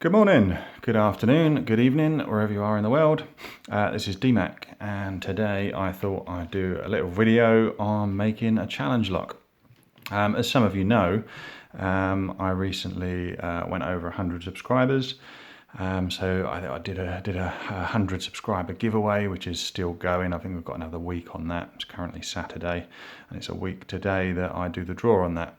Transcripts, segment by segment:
Good morning, good afternoon, good evening, wherever you are in the world. This is DMAC, and today I thought I'd do a little video on making a challenge lock. As some of you know, I recently went over 100 subscribers. So I did a 100 subscriber giveaway, which is still going. I think we've got another week on that. It's currently Saturday, and it's a week today that I do the draw on that.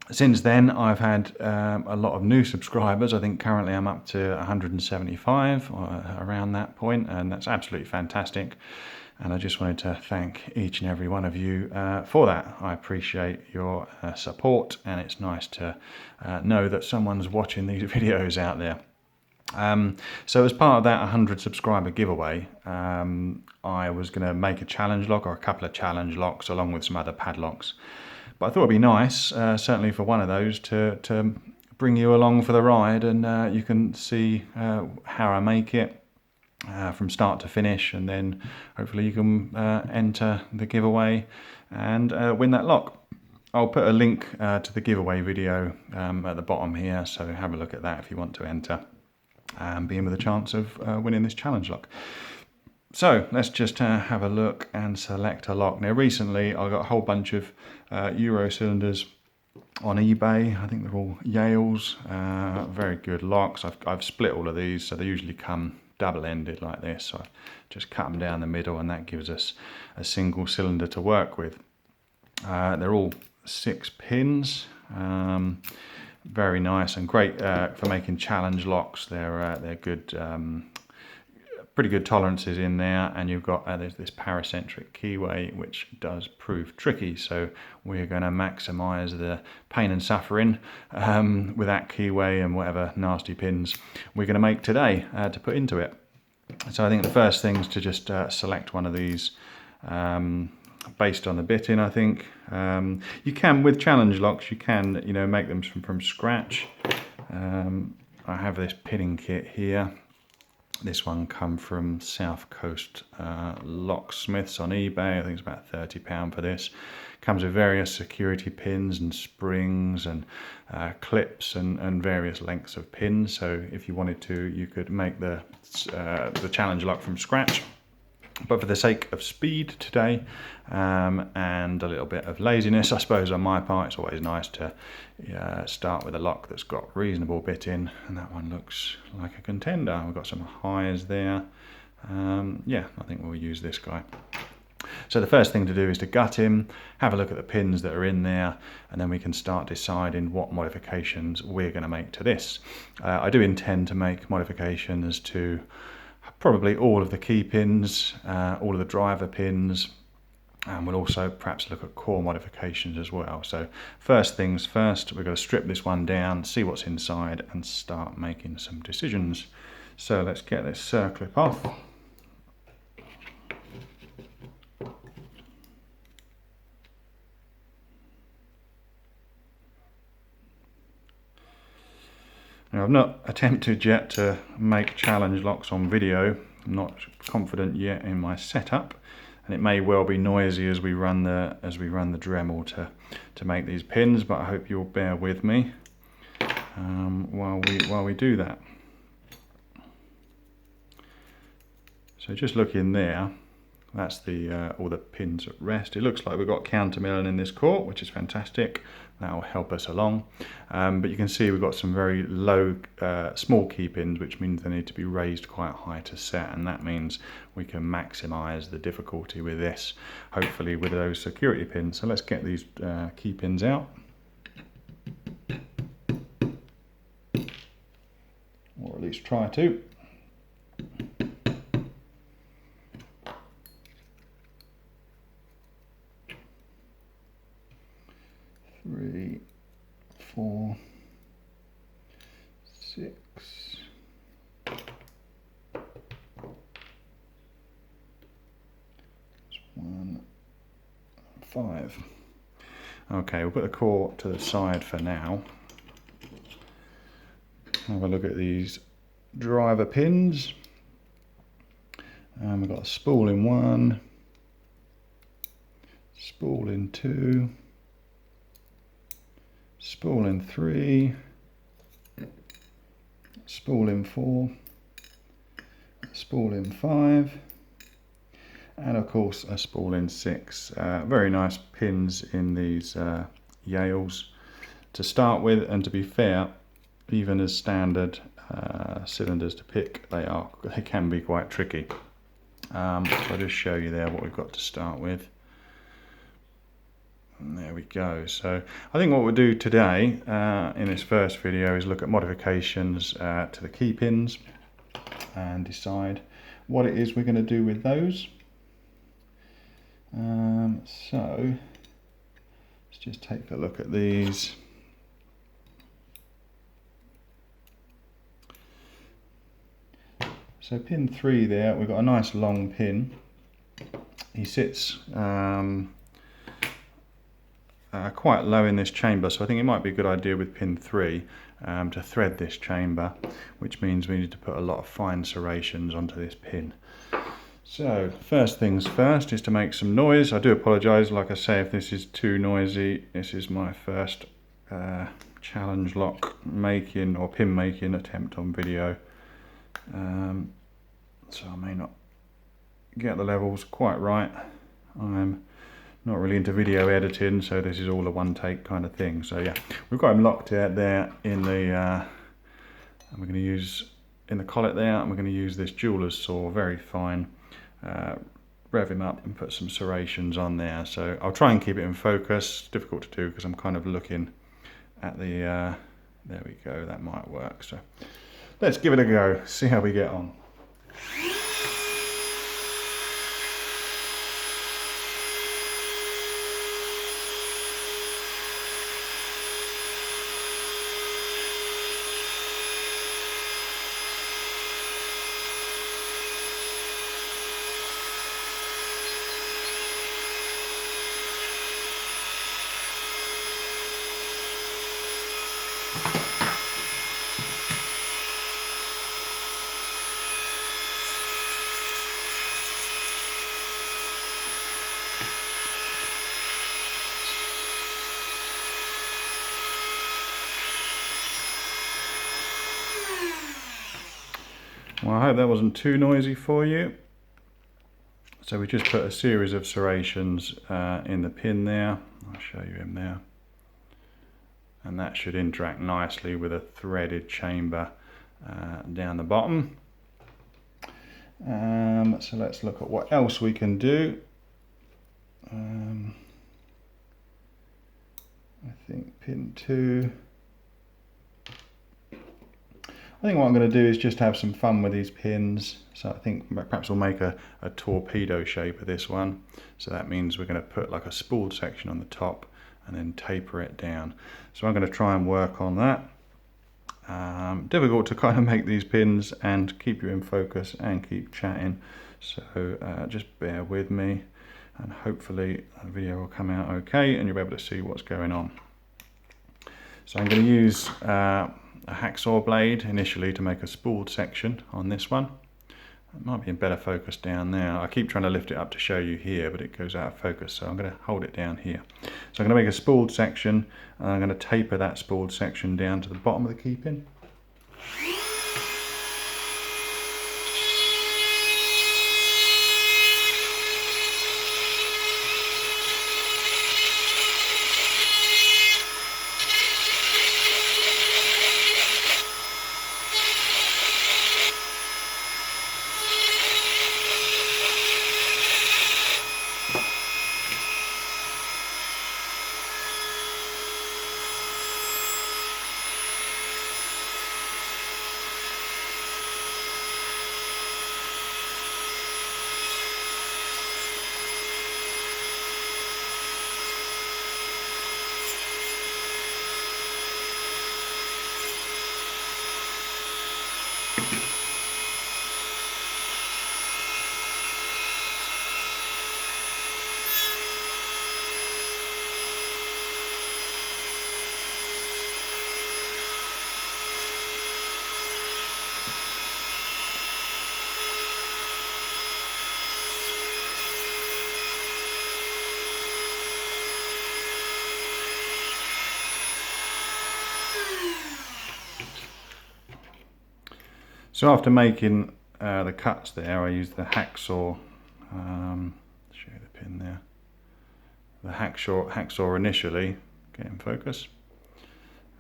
Since then, I've had a lot of new subscribers. I think currently I'm up to 175 or around that point, and that's absolutely fantastic. And I just wanted to thank each and every one of you for that. I appreciate your support, and it's nice to know that someone's watching these videos out there. So as part of that 100 subscriber giveaway, I was going to make a challenge lock, or a couple of challenge locks, along with some other padlocks. But I thought it'd be nice, certainly for one of those, to bring you along for the ride, and you can see how I make it from start to finish, and then hopefully you can enter the giveaway and win that lock. I'll put a link to the giveaway video at the bottom here, so have a look at that if you want to enter and be in with a chance of winning this challenge lock. So let's just have a look and select a lock. Now recently I got a whole bunch of Euro cylinders on eBay. I think they're all Yales, very good locks. I've split all of these, so they usually come double-ended like this. So I've just cut them down the middle, and that gives us a single cylinder to work with. They're all 6 pins. Very nice and great for making challenge locks. They're good. Pretty good tolerances in there, and you've got there's this paracentric keyway, which does prove tricky, so we're going to maximize the pain and suffering with that keyway and whatever nasty pins we're going to make today to put into it. So I think the first thing is to just select one of these based on the bitting. I think you can, with challenge locks, you can make them from scratch. I have this pinning kit here. This one come from South Coast Locksmiths on eBay. I think it's about £30 for this. Comes with various security pins and springs and clips and various lengths of pins. So if you wanted to, you could make the challenge lock from scratch. But for the sake of speed today and a little bit of laziness, I suppose, on my part, it's always nice to start with a lock that's got reasonable bitting, and that one looks like a contender. We've got some highs there. Yeah, I think we'll use this guy. So the first thing to do is to gut him, have a look at the pins that are in there, and then we can start deciding what modifications we're going to make to this. I do intend to make modifications to probably all of the key pins, all of the driver pins, and we'll also perhaps look at core modifications as well. So first things first, we've got to strip this one down, see what's inside, and start making some decisions. So let's get this circlip off. Now, I've not attempted yet to make challenge locks on video. I'm not confident yet in my setup, and it may well be noisy as we run the Dremel to make these pins. But I hope you'll bear with me while we do that. So just look in there. That's all the pins at rest. It looks like we've got countermilling in this core, which is fantastic. That will help us along. But you can see we've got some very low, small key pins, which means they need to be raised quite high to set, and that means we can maximize the difficulty with this, hopefully with those security pins. So let's get these key pins out. Or at least try to. 3, 4, 6, 1, 5. Okay, we'll put the core to the side for now. Have a look at these driver pins. We've got a spool in 1, spool in 2, spool in 3, spool in 4, spool in 5, and of course a spool in 6. Very nice pins in these Yales to start with, and to be fair, even as standard cylinders to pick, they can be quite tricky. So I'll just show you there what we've got to start with. And there we go. So I think what we'll do today in this first video is look at modifications to the key pins and decide what it is we're going to do with those. So let's just take a look at these. So pin 3 there, we've got a nice long pin. He sits quite low in this chamber, so I think it might be a good idea with pin 3 to thread this chamber, which means we need to put a lot of fine serrations onto this pin. So first things first is to make some noise. I do apologise, like I say, if this is too noisy. This is my first challenge lock making or pin making attempt on video. So I may not get the levels quite right. I'm not really into video editing, so this is all a one take kind of thing. So yeah, we've got him locked out there in the and we're going to use in the collet there, and we're going to use this jeweler's saw, very fine, rev him up and put some serrations on there. So I'll try and keep it in focus. It's difficult to do because I'm kind of looking at the there we go, that might work. So let's give it a go, see how we get on. Well, I hope that wasn't too noisy for you. So we just put a series of serrations in the pin there. I'll show you him there. And that should interact nicely with a threaded chamber down the bottom. So let's look at what else we can do. I think pin 2. I think what I'm going to do is just have some fun with these pins. So I think perhaps we'll make a torpedo shape of this one. So that means we're going to put like a spooled section on the top and then taper it down. So I'm going to try and work on that. Difficult to kind of make these pins and keep you in focus and keep chatting. So just bear with me, and hopefully the video will come out okay and you'll be able to see what's going on. So I'm going to use a hacksaw blade initially to make a spooled section on this one. It might be in better focus down there. I keep trying to lift it up to show you here, but it goes out of focus, so I'm going to hold it down here. So I'm going to make a spooled section, and I'm going to taper that spooled section down to the bottom of the key pin. So after making the cuts there, I used the hacksaw, show you the pin there, the hacksaw initially, get in focus,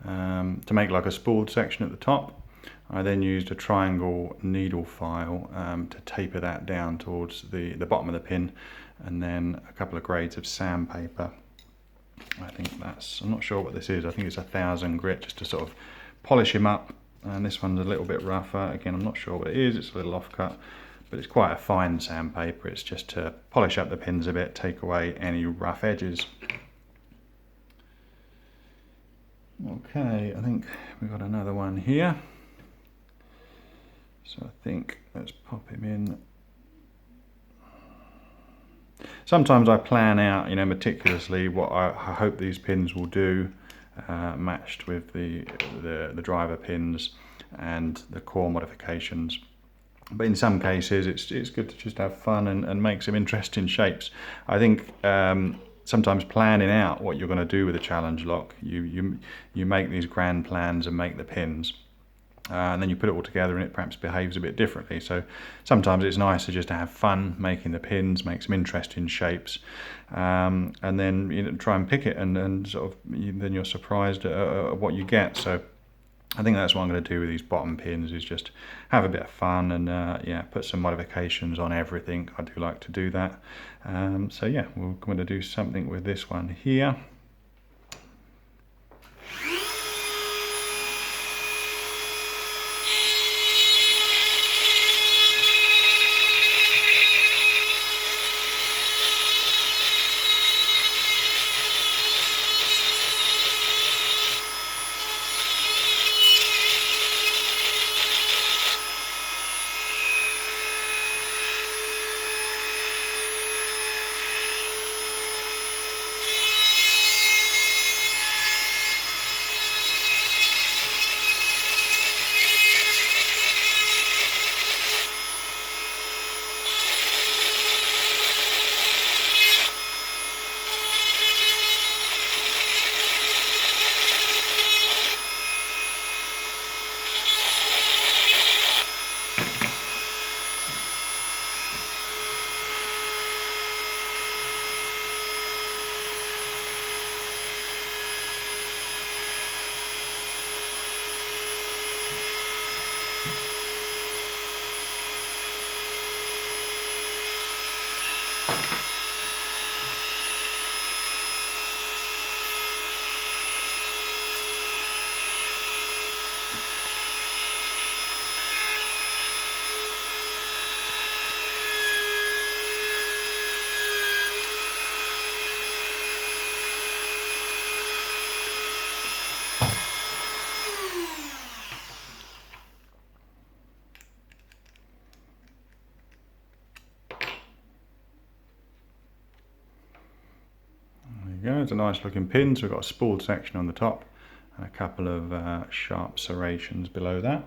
to make like a spooled section at the top. I then used a triangle needle file to taper that down towards the bottom of the pin, and then a couple of grades of sandpaper. I think that's, I'm not sure what this is, I think it's 1000 grit, just to sort of polish him up. And this one's a little bit rougher, again I'm not sure what it is, it's a little offcut, but it's quite a fine sandpaper. It's just to polish up the pins a bit, take away any rough edges. Okay, I think we've got another one here. So I think let's pop him in. Sometimes I plan out, you know, meticulously what I hope these pins will do, matched with the driver pins and the core modifications. But in some cases, it's good to just have fun and make some interesting shapes. I think sometimes planning out what you're going to do with a challenge lock, you make these grand plans and make the pins. And then you put it all together and it perhaps behaves a bit differently. So sometimes it's nicer just to have fun making the pins, make some interesting shapes, and then, you know, try and pick it, and sort of then you're surprised at what you get. So I think that's what I'm going to do with these bottom pins, is just have a bit of fun and yeah, put some modifications on everything. I do like to do that. So yeah, we're going to do something with this one here. There you go, it's a nice looking pin. So we've got a spooled section on the top and a couple of sharp serrations below that.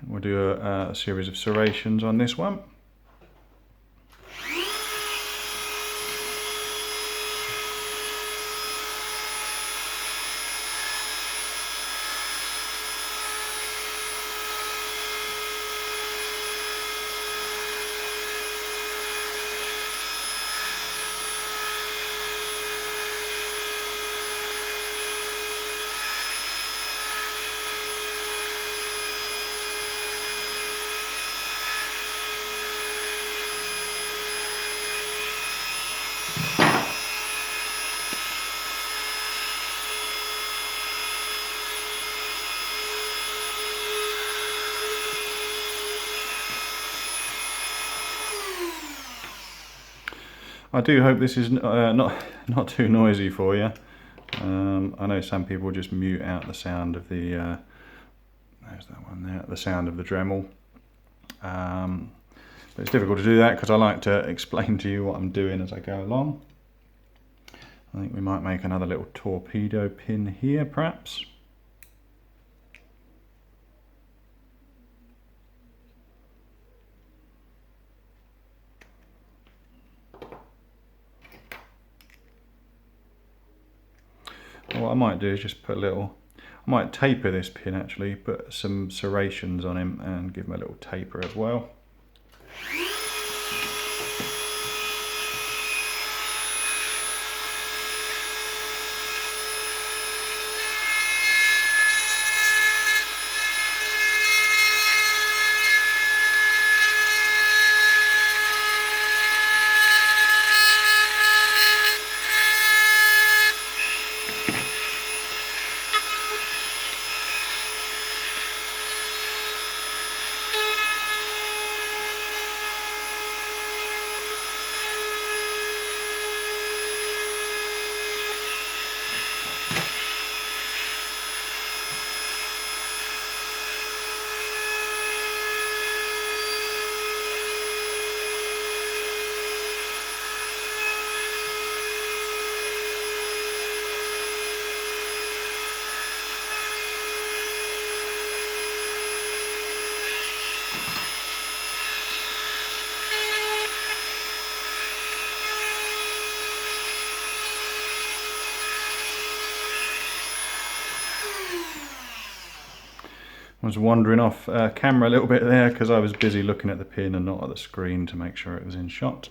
We'll do a series of serrations on this one. I do hope this is not too noisy for you. I know some people just mute out the sound of the there's that one there, the sound of the Dremel. But it's difficult to do that because I like to explain to you what I'm doing as I go along. I think we might make another little torpedo pin here, perhaps. what I might do is just put a little, I might taper this pin actually, put some serrations on him and give him a little taper as well. I was wandering off camera a little bit there because I was busy looking at the pin and not at the screen to make sure it was in shot.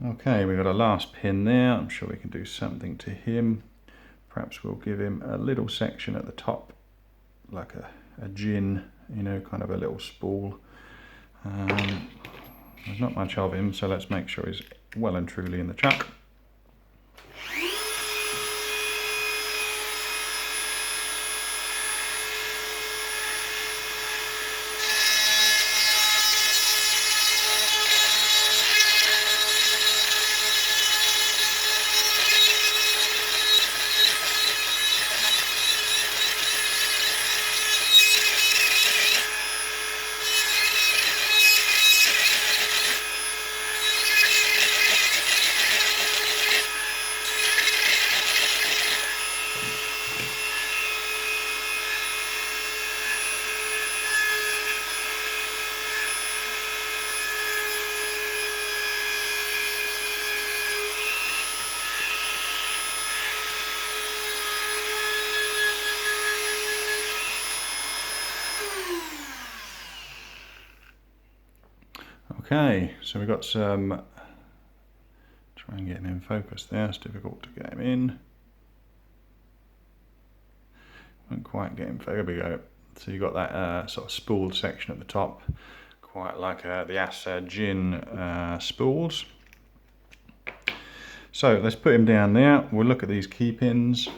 Okay, we've got a last pin there. I'm sure we can do something to him. Perhaps we'll give him a little section at the top, like a gin, you know, kind of a little spool. There's not much of him, so let's make sure he's well and truly in the chuck. Okay, so we've got some, try and get him in focus there, it's difficult to get him in. Won't quite get him, there we go. So you've got that sort of spooled section at the top, quite like the Assa gin spools. So let's put him down there, we'll look at these key pins.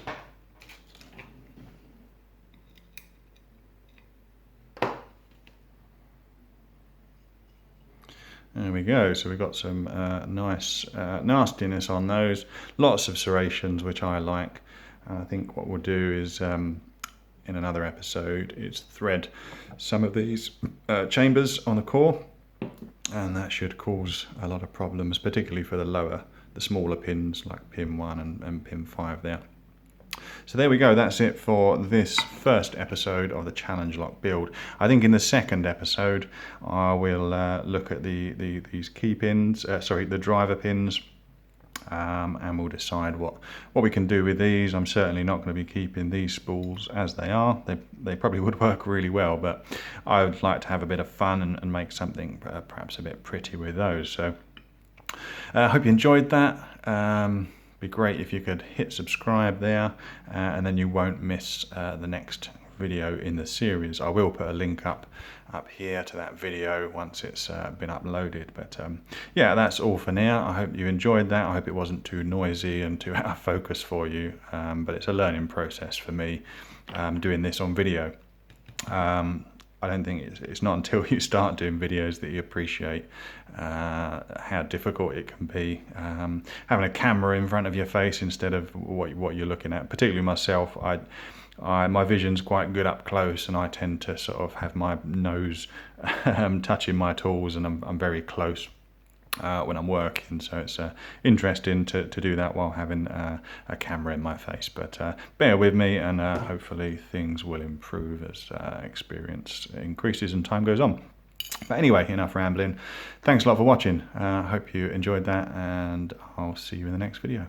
There we go, so we've got some nice nastiness on those, lots of serrations which I like. I think what we'll do is in another episode is thread some of these chambers on the core, and that should cause a lot of problems, particularly for the smaller pins like pin 1 and pin 5 there. So there we go, that's it for this first episode of the challenge lock build. I think in the second episode I will look at these key pins, the driver pins, and we'll decide what we can do with these. I'm certainly not going to be keeping these spools as they are. They probably would work really well, but I would like to have a bit of fun and make something perhaps a bit pretty with those. So I hope you enjoyed that. Be great if you could hit subscribe there, and then you won't miss the next video in the series. I will put a link up here to that video once it's been uploaded. But yeah, that's all for now. I hope you enjoyed that. I hope it wasn't too noisy and too out of focus for you, but it's a learning process for me doing this on video. I don't think it's not until you start doing videos that you appreciate how difficult it can be. Having a camera in front of your face instead of what you're looking at. Particularly myself, my vision's quite good up close, and I tend to sort of have my nose touching my tools, and I'm very close when I'm working, so it's interesting to do that while having a camera in my face. But bear with me, and hopefully things will improve as experience increases and time goes on. But anyway, enough rambling. Thanks a lot for watching. I hope you enjoyed that, and I'll see you in the next video.